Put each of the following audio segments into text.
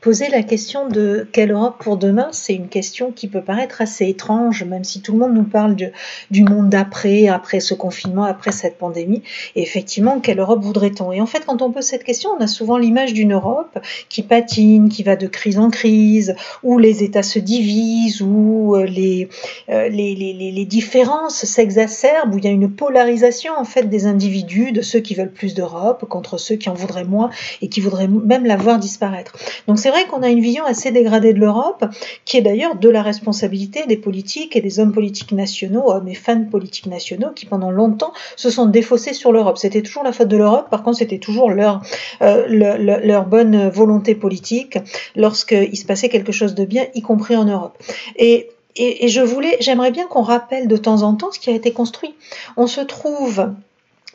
Poser la question de quelle Europe pour demain, c'est une question qui peut paraître assez étrange, même si tout le monde nous parle du monde d'après, après ce confinement, après cette pandémie. Et effectivement, quelle Europe voudrait-on? Et en fait, quand on pose cette question, on a souvent l'image d'une Europe qui patine, qui va de crise en crise, où les États se divisent, où les différences s'exacerbent, où il y a une polarisation en fait des individus, de ceux qui veulent plus d'Europe contre ceux qui en voudraient moins et qui voudraient même la voir disparaître. Donc c'est vrai qu'on a une vision assez dégradée de l'Europe, qui est d'ailleurs de la responsabilité des politiques et des hommes politiques nationaux, hommes et femmes politiques nationaux, qui pendant longtemps se sont défaussés sur l'Europe. C'était toujours la faute de l'Europe, par contre c'était toujours leur bonne volonté politique lorsqu'il se passait quelque chose de bien, y compris en Europe. Et j'aimerais bien qu'on rappelle de temps en temps ce qui a été construit. On se trouve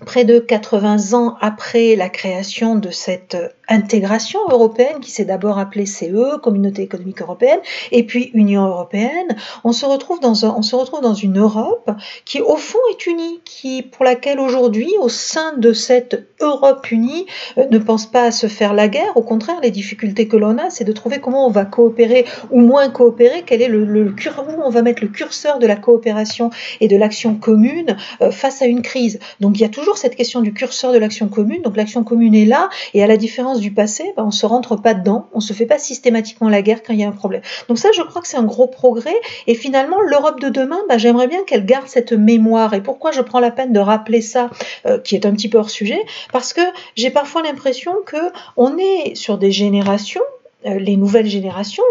près de 80 ans après la création de cette intégration européenne qui s'est d'abord appelée CE, Communauté économique européenne, et puis Union européenne, on se retrouve dans une Europe qui au fond est unie, pour laquelle aujourd'hui, au sein de cette Europe unie, ne pense pas à se faire la guerre. Au contraire, les difficultés que l'on a, c'est de trouver comment on va coopérer ou moins coopérer, quel est où on va mettre le curseur de la coopération et de l'action commune face à une crise. Donc il y a toujours cette question du curseur de l'action commune. Donc l'action commune est là, et à la différence du passé, on ne se rentre pas dedans, on ne se fait pas systématiquement la guerre quand il y a un problème. Donc ça, je crois que c'est un gros progrès, et finalement, l'Europe de demain, j'aimerais bien qu'elle garde cette mémoire. Et pourquoi je prends la peine de rappeler ça, qui est un petit peu hors sujet, parce que j'ai parfois l'impression qu'on est sur des générations, les nouvelles générations,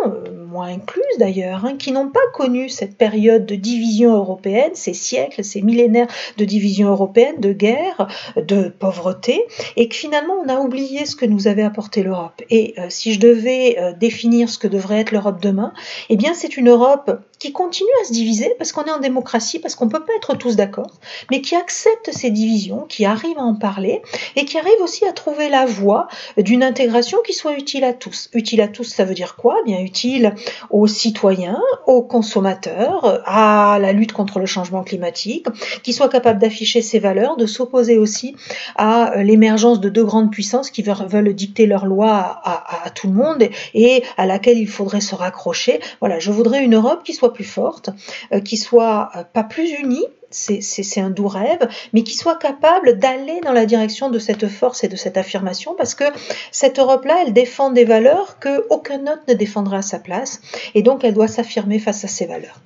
moi incluse d'ailleurs, qui n'ont pas connu cette période de division européenne, ces siècles, ces millénaires de division européenne, de guerre, de pauvreté, et que finalement on a oublié ce que nous avait apporté l'Europe. Et si je devais définir ce que devrait être l'Europe demain, eh bien c'est une Europe qui continue à se diviser, parce qu'on est en démocratie, parce qu'on ne peut pas être tous d'accord, mais qui accepte ces divisions, qui arrive à en parler, et qui arrive aussi à trouver la voie d'une intégration qui soit utile à tous. Utile à tous, ça veut dire quoi? Bien utile aux citoyens, aux consommateurs, à la lutte contre le changement climatique, qui soit capable d'afficher ses valeurs, de s'opposer aussi à l'émergence de deux grandes puissances qui veulent dicter leurs lois à tout le monde et à laquelle il faudrait se raccrocher. Voilà, je voudrais une Europe qui soit plus forte, qui soit pas plus unie, c'est un doux rêve, mais qui soit capable d'aller dans la direction de cette force et de cette affirmation, parce que cette Europe-là, elle défend des valeurs qu'aucun autre ne défendra à sa place, et donc elle doit s'affirmer face à ces valeurs.